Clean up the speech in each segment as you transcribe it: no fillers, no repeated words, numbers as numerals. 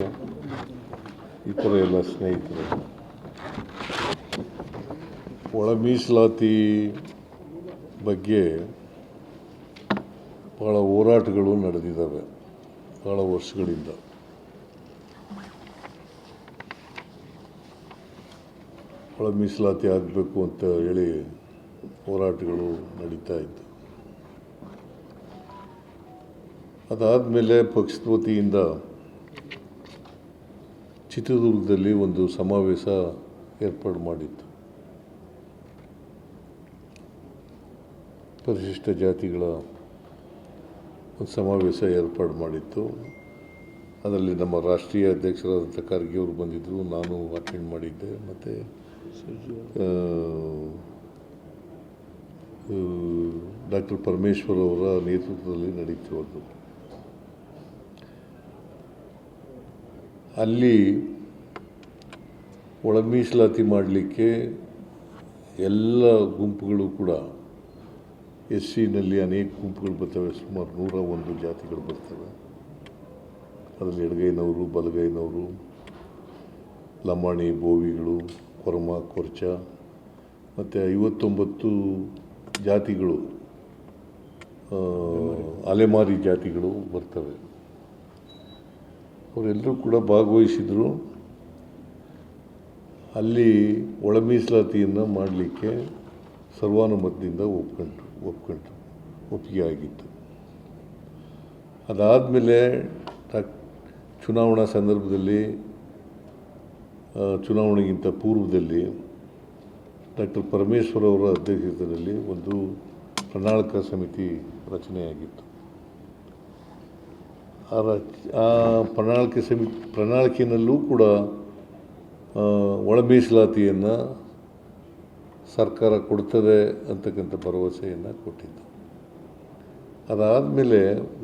ಈ ಥರ ಎಲ್ಲ ಸ್ನೇಹಿತರು ಒಳ ಮೀಸಲಾತಿ ಬಗ್ಗೆ ಭಾಳ ಹೋರಾಟಗಳು ನಡೆದಿದ್ದಾವೆ ಭಾಳ ವರ್ಷಗಳಿಂದ. ಒಳ ಮೀಸಲಾತಿ ಆಗಬೇಕು ಅಂತ ಹೇಳಿ ಹೋರಾಟಗಳು ನಡೀತಾ ಇತ್ತು. ಅದಾದಮೇಲೆ ಪಕ್ಷದ ವತಿಯಿಂದ ಚಿತ್ರದುರ್ಗದಲ್ಲಿ ಒಂದು ಸಮಾವೇಶ ಏರ್ಪಾಡು ಮಾಡಿತ್ತು. ಪರಿಶಿಷ್ಟ ಜಾತಿಗಳ ಒಂದು ಸಮಾವೇಶ ಏರ್ಪಾಡು ಮಾಡಿತ್ತು. ಅದರಲ್ಲಿ ನಮ್ಮ ರಾಷ್ಟ್ರೀಯ ಅಧ್ಯಕ್ಷರಾದಂಥ ಖರ್ಗೆ ಅವರು ಬಂದಿದ್ದರು, ನಾನು ಅಟೆಂಡ್ ಮಾಡಿದ್ದೆ, ಮತ್ತು ಡಾಕ್ಟರ್ ಪರಮೇಶ್ವರ್ ಅವರ ನೇತೃತ್ವದಲ್ಲಿ ನಡೀತು. ಅದು ಅಲ್ಲಿ ಒಳ ಮೀಸಲಾತಿ ಮಾಡಲಿಕ್ಕೆ ಎಲ್ಲ ಗುಂಪುಗಳು ಕೂಡ SCನಲ್ಲಿ ಅನೇಕ ಗುಂಪುಗಳು ಬರ್ತವೆ, ಸುಮಾರು 101 ಜಾತಿಗಳು ಬರ್ತವೆ. ಅದರಲ್ಲಿ ಎಡಗೈನವರು, ಬಲಗೈನವರು, ಲಂಬಾಣಿ, ಬೋವಿಗಳು, ಕೊರಮ, ಕೊರ್ಚ ಮತ್ತು 59 ಜಾತಿಗಳು, ಅಲೆಮಾರಿ ಜಾತಿಗಳು ಬರ್ತವೆ. ಅವರೆಲ್ಲರೂ ಕೂಡ ಭಾಗವಹಿಸಿದರು. ಅಲ್ಲಿ ಒಳ ಮೀಸಲಾತಿಯನ್ನು ಮಾಡಲಿಕ್ಕೆ ಸರ್ವಾನುಮತದಿಂದ ಒಪ್ಪಿಗೆ ಆಗಿತ್ತು. ಅದಾದಮೇಲೆ ಚುನಾವಣಾ ಸಂದರ್ಭದಲ್ಲಿ, ಚುನಾವಣೆಗಿಂತ ಪೂರ್ವದಲ್ಲಿ ಡಾಕ್ಟರ್ ಪರಮೇಶ್ವರ್ ಅವರ ಅಧ್ಯಕ್ಷತೆಯಲ್ಲಿ ಒಂದು ಪ್ರಣಾಳಿಕಾ ಸಮಿತಿ ರಚನೆಯಾಗಿತ್ತು. ಆ ಪ್ರಣಾಳಿಕೆಯಲ್ಲೂ ಕೂಡ ಒಳ ಮೀಸಲಾತಿಯನ್ನು ಸರ್ಕಾರ ಕೊಡ್ತದೆ ಅಂತಕ್ಕಂಥ ಭರವಸೆಯನ್ನು ಕೊಟ್ಟಿದ್ದು. ಅದಾದಮೇಲೆ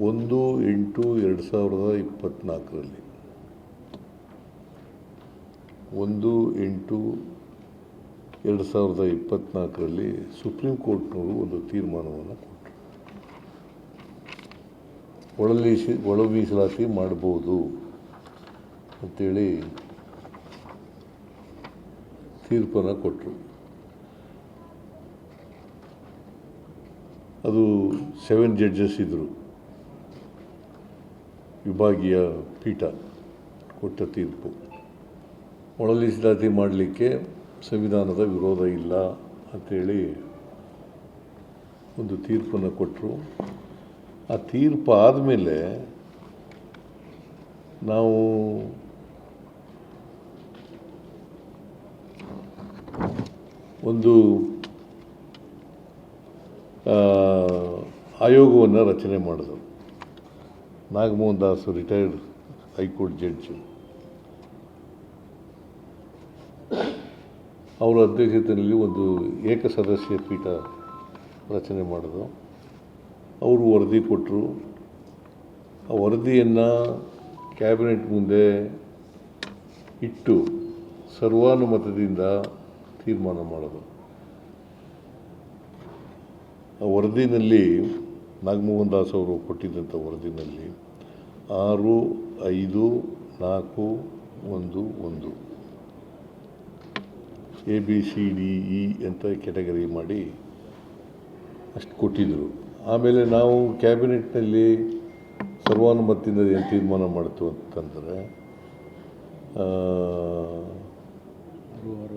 1/8/2024 1/8/2024 ಸುಪ್ರೀಂ ಕೋರ್ಟ್ನವರು ಒಂದು ತೀರ್ಮಾನವನ್ನು ಕೊಟ್ಟರು. ಒಳ ಮೀಸಲಾತಿ ಮಾಡ್ಬೋದು ಅಂಥೇಳಿ ತೀರ್ಪನ್ನು ಕೊಟ್ಟರು. ಅದು 7 ಜಡ್ಜಸ್ ಇದ್ದರು, ವಿಭಾಗೀಯ ಪೀಠ ಕೊಟ್ಟ ತೀರ್ಪು. ಒಳ ಮೀಸಲಾತಿ ಮಾಡಲಿಕ್ಕೆ ಸಂವಿಧಾನದ ವಿರೋಧ ಇಲ್ಲ ಅಂಥೇಳಿ ಒಂದು ತೀರ್ಪನ್ನು ಕೊಟ್ಟರು. ಆ ತೀರ್ಪು ಆದಮೇಲೆ ನಾವು ಒಂದು ಆಯೋಗವನ್ನು ರಚನೆ ಮಾಡಿದ್ರು. Nagamohan Das, retired high court judge, ಅವರ ಅಧ್ಯಕ್ಷತೆಯಲ್ಲಿ ಒಂದು ಏಕಸದಸ್ಯ ಪೀಠ ರಚನೆ ಮಾಡಿದ್ರು. ಅವರು ವರದಿ ಕೊಟ್ಟರು. ಆ ವರದಿಯನ್ನು ಕ್ಯಾಬಿನೆಟ್ ಮುಂದೆ ಇಟ್ಟು ಸರ್ವಾನುಮತದಿಂದ ತೀರ್ಮಾನ ಮಾಡೋದು. ಆ ವರದಿನಲ್ಲಿ, ನಾಗಮೋಹನ್ ದಾಸ್ ಅವರು ಕೊಟ್ಟಿದ್ದಂಥ ವರದಿನಲ್ಲಿ 6, 5, 4, 1, 1 ABCDE ಅಂತ ಕ್ಯಾಟಗರಿ ಮಾಡಿ ಅಷ್ಟು ಕೊಟ್ಟಿದ್ದರು. ಆಮೇಲೆ ನಾವು ಕ್ಯಾಬಿನೆಟ್ನಲ್ಲಿ ಸರ್ವಾನುಮತದಿಂದ ಏನು ತೀರ್ಮಾನ ಮಾಡ್ತು ಅಂತಂದರೆ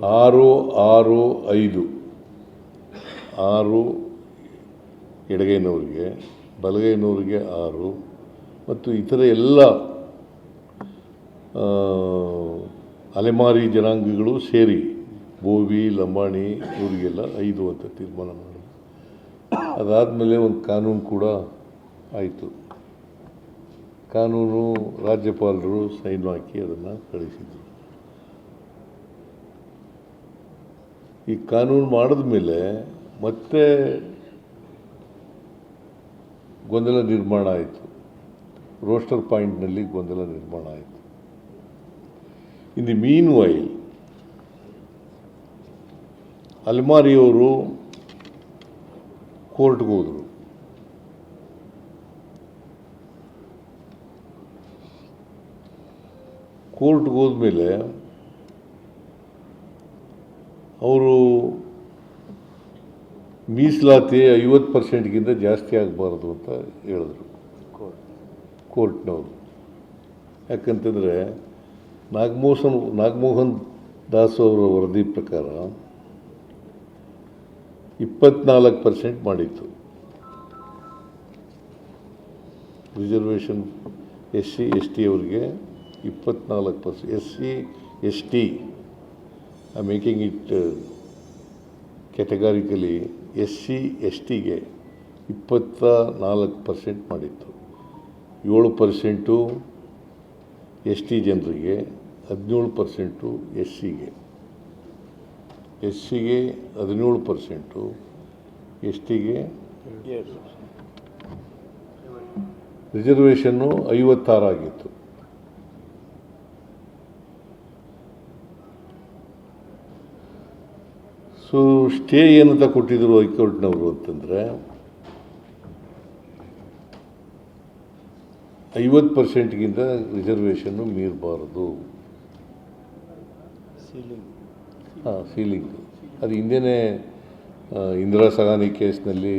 6, 6, 5 6 ಎಡಗೈನವರಿಗೆ, ಬಲಗೈನವರಿಗೆ 6 ಮತ್ತು ಇತರ ಎಲ್ಲ ಅಲೆಮಾರಿ ಜನಾಂಗಗಳು ಸೇರಿ ಬೋವಿ, ಲಂಬಾಣಿ ಇವರಿಗೆಲ್ಲ 5 ಅಂತ ತೀರ್ಮಾನ ಮಾಡಿದ್ರು. ಅದಾದಮೇಲೆ ಒಂದು ಕಾನೂನು ಕೂಡ ಆಯಿತು. ಕಾನೂನು ರಾಜ್ಯಪಾಲರು ಸೈನ್ ಹಾಕಿ ಅದನ್ನು ಕಳಿಸಿದರು. ಈ ಕಾನೂನು ಮಾಡಿದ ಮೇಲೆ ಮತ್ತೆ ಗೊಂದಲ ನಿರ್ಮಾಣ ಆಯಿತು. ರೋಸ್ಟರ್ ಪಾಯಿಂಟ್ನಲ್ಲಿ ಗೊಂದಲ ನಿರ್ಮಾಣ ಆಯಿತು. ಇನ್ ದಿ ಮೀನ್ ವೈಲ್ ಅಲ್ಮಾರಿಯವರು ಕೋರ್ಟ್ಗೆ ಹೋದರು. ಕೋರ್ಟ್ಗೆ ಹೋದ್ಮೇಲೆ ಅವರು ಮೀಸಲಾತಿ 50%ಗಿಂತ ಜಾಸ್ತಿ ಆಗಬಾರ್ದು ಅಂತ ಹೇಳಿದ್ರು ಕೋರ್ಟ್ನವರು. ಯಾಕಂತಂದರೆ ನಾಗಮೋಹನ್ ದಾಸ್ ಅವರ ವರದಿ ಪ್ರಕಾರ 24% ಮಾಡಿತ್ತು ರಿಸರ್ವೇಷನ್. SC ST ಅವರಿಗೆ 24%. SC ST I making it categorically SC STಗೆ 24% ಮಾಡಿತ್ತು. 7% ST ಜನರಿಗೆ, 17% SCಗೆ. SCಗೆ 17%, STಗೆ ರಿಸರ್ವೇಷನ್ನು 56 ಆಗಿತ್ತು. ಸೊ ಸ್ಟೇ ಏನಂತ ಕೊಟ್ಟಿದ್ರು ಹೈಕೋರ್ಟ್ನವರು ಅಂತಂದರೆ 50%ಗಿಂತ ರಿಸರ್ವೇಷನ್ನು ಮೀರಬಾರ್ದು. ಸೀಲಿಂಗ್ ಅದು ಹಿಂದೆಯೇ ಇಂದಿರಾ ಸಹಾನಿ ಕೇಸ್ನಲ್ಲಿ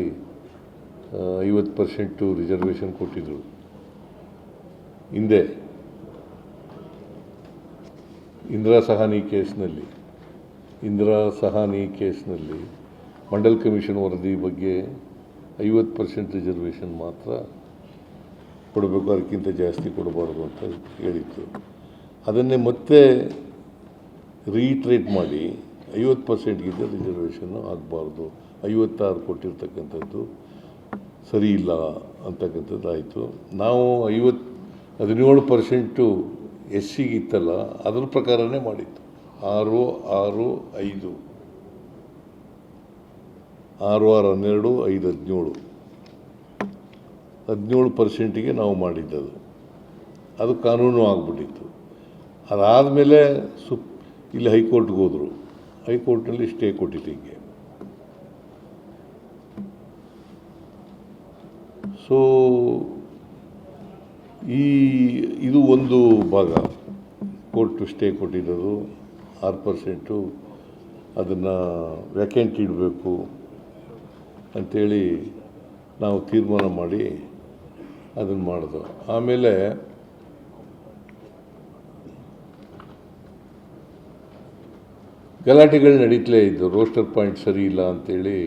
50% ರಿಸರ್ವೇಷನ್ ಕೊಟ್ಟಿದ್ದರು. ಹಿಂದೆ ಇಂದಿರಾ ಸಹಾನಿ ಕೇಸ್ನಲ್ಲಿ ಮಂಡಲ್ ಕಮಿಷನ್ ವರದಿ ಬಗ್ಗೆ 50% ರಿಸರ್ವೇಷನ್ ಮಾತ್ರ ಕೊಡಬೇಕು, ಅದಕ್ಕಿಂತ ಜಾಸ್ತಿ ಕೊಡಬಾರ್ದು ಅಂತ ಹೇಳಿತ್ತು. ಅದನ್ನೇ ಮತ್ತೆ ರೀಟ್ರೇಟ್ ಮಾಡಿ 50%ಗಿಂತ ರಿಸರ್ವೇಷನ್ನು ಆಗಬಾರ್ದು, 56 ಕೊಟ್ಟಿರ್ತಕ್ಕಂಥದ್ದು ಸರಿ ಇಲ್ಲ ಅಂತಕ್ಕಂಥದ್ದು ಆಯಿತು. ನಾವು 17% SCಗೆ ಇತ್ತಲ್ಲ, ಅದ್ರ ಪ್ರಕಾರನೇ ಮಾಡಿತ್ತು. 6, 6, 5, 6, 6, 12, 5, 17%ಗೆ ನಾವು ಮಾಡಿದ್ದದು. ಅದು ಕಾನೂನು ಆಗಿಬಿಟ್ಟಿತ್ತು. ಅದಾದಮೇಲೆ ಇಲ್ಲಿ ಹೈಕೋರ್ಟ್ಗೆ ಹೋದರು. ಹೈಕೋರ್ಟ್ನಲ್ಲಿ ಸ್ಟೇ ಕೊಟ್ಟಿತ್ತು ಹಿಂಗೆ. ಸೊ ಇದು ಒಂದು ಭಾಗ. ಕೋರ್ಟು ಸ್ಟೇ ಕೊಟ್ಟಿರೋದು 6%, ಅದನ್ನು ವ್ಯಾಕೆಂಟ್ ಇಡಬೇಕು ಅಂಥೇಳಿ ನಾವು ತೀರ್ಮಾನ ಮಾಡಿ ಅದನ್ನು ಮಾಡಿದೋ. ಆಮೇಲೆ ಗಲಾಟೆಗಳು ನಡೀತಲೇ ಇದ್ದು, ರೋಸ್ಟರ್ ಪಾಯಿಂಟ್ ಸರಿ ಇಲ್ಲ ಅಂಥೇಳಿ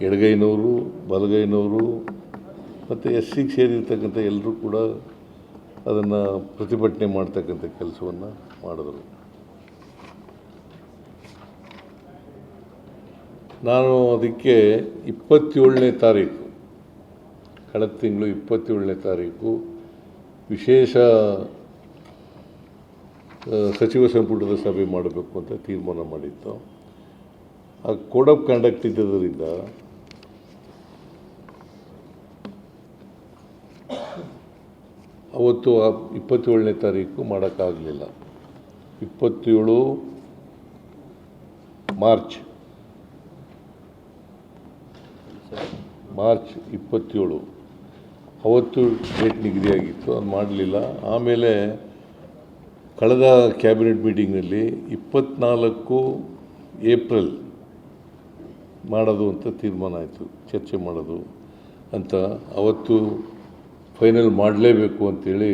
ಎಡಗೈನವರು, ಬಲಗೈನವರು ಮತ್ತು SCಗೆ ಸೇರಿರ್ತಕ್ಕಂಥ ಎಲ್ಲರೂ ಕೂಡ ಅದನ್ನು ಪ್ರತಿಭಟನೆ ಮಾಡ್ತಕ್ಕಂಥ ಕೆಲಸವನ್ನು ಮಾಡಿದ್ರು. ನಾನು ಅದಕ್ಕೆ 27ನೇ ತಾರೀಕು, ಕಳೆದ ತಿಂಗಳು 27ನೇ ತಾರೀಕು ವಿಶೇಷ ಸಚಿವ ಸಂಪುಟದ ಸಭೆ ಮಾಡಬೇಕು ಅಂತ ತೀರ್ಮಾನ ಮಾಡಿತ್ತು. ಆ ಕೋಡ್ ಆಫ್ ಕಂಡಕ್ಟ್ ಇದ್ದದರಿಂದ ಅವತ್ತು 27ನೇ ತಾರೀಕು ಮಾಡೋಕ್ಕಾಗಲಿಲ್ಲ. 27 ಮಾರ್ಚ್ 27 ಅವತ್ತು ಡೇಟ್ ನಿಗದಿಯಾಗಿತ್ತು, ಅದು ಮಾಡಲಿಲ್ಲ. ಆಮೇಲೆ ಕಳೆದ ಕ್ಯಾಬಿನೆಟ್ ಮೀಟಿಂಗ್ನಲ್ಲಿ 24 ಏಪ್ರಿಲ್ ಮಾಡೋದು ಅಂತ ತೀರ್ಮಾನ ಆಯಿತು, ಚರ್ಚೆ ಮಾಡೋದು ಅಂತ. ಅವತ್ತು ಫೈನಲ್ ಮಾಡಲೇಬೇಕು ಅಂಥೇಳಿ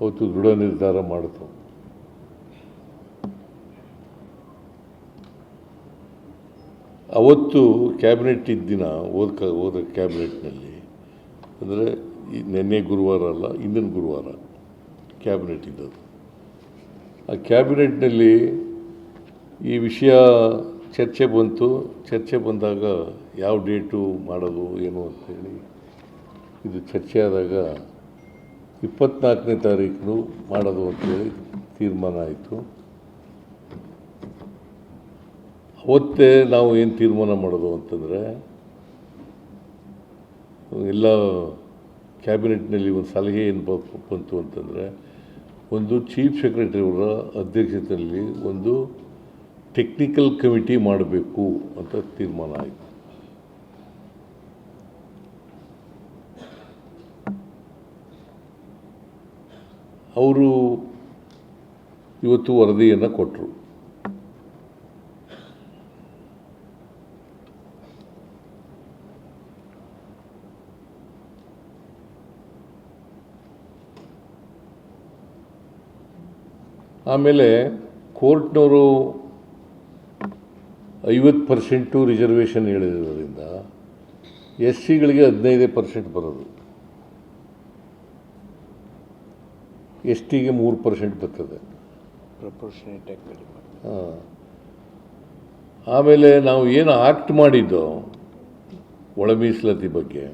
ಅವತ್ತು ದೃಢ ನಿರ್ಧಾರ ಮಾಡಿತು. ಅವತ್ತು ಕ್ಯಾಬಿನೆಟ್ ಇದ್ದಿನ ಹೋದ ಕ್ಯಾಬಿನೆಟ್ನಲ್ಲಿ, ಅಂದರೆ ನಿನ್ನೆ ಗುರುವಾರ ಅಲ್ಲ, ಹಿಂದಿನ ಗುರುವಾರ ಕ್ಯಾಬಿನೆಟ್ ಇದ್ದದ್ದು. ಆ ಕ್ಯಾಬಿನೆಟ್ನಲ್ಲಿ ಈ ವಿಷಯ ಚರ್ಚೆ ಬಂತು. ಚರ್ಚೆ ಬಂದಾಗ ಯಾವ ಡೇಟು ಮಾಡೋದು ಏನು ಅಂಥೇಳಿ ಇದು ಚರ್ಚೆ ಆದಾಗ 24ನೇ ತಾರೀಕು ಮಾಡೋದು ಅಂಥೇಳಿ ತೀರ್ಮಾನ ಆಯಿತು. ಅವತ್ತೇ ನಾವು ಏನು ತೀರ್ಮಾನ ಮಾಡೋದು ಅಂತಂದರೆ, ಎಲ್ಲ ಕ್ಯಾಬಿನೆಟ್ನಲ್ಲಿ ಒಂದು ಸಲಹೆ ಏನು ಬಂತು ಅಂತಂದರೆ, ಒಂದು ಚೀಫ್ ಸೆಕ್ರೆಟರಿ ಅವರ ಅಧ್ಯಕ್ಷತೆಯಲ್ಲಿ ಒಂದು ಟೆಕ್ನಿಕಲ್ ಕಮಿಟಿ ಮಾಡಬೇಕು ಅಂತ ತೀರ್ಮಾನ ಆಯಿತು. ಅವರು ಇವತ್ತು ವರದಿಯನ್ನು ಕೊಟ್ಟರು. ಆಮೇಲೆ ಕೋರ್ಟ್ನವರು 50% ರಿಸರ್ವೇಷನ್ ಹೇಳಿರೋದ್ರಿಂದ SCಗಳಿಗೆ 15% ಬರೋದು, STಗೆ 3% ಬರ್ತದೆ. ಆಮೇಲೆ ನಾವು ಏನು ಆಕ್ಟ್ ಮಾಡಿದ್ದೋ ಒಳ ಮೀಸಲಾತಿ ಬಗ್ಗೆ,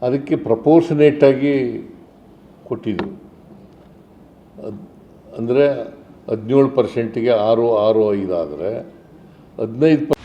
ಅದಕ್ಕೆ ಪ್ರಪೋರ್ಷನೇಟಾಗಿ ಕೊಟ್ಟಿದ್ದು. ಅಂದರೆ 17%ಗೆ 6, 5 ಆದರೆ 15%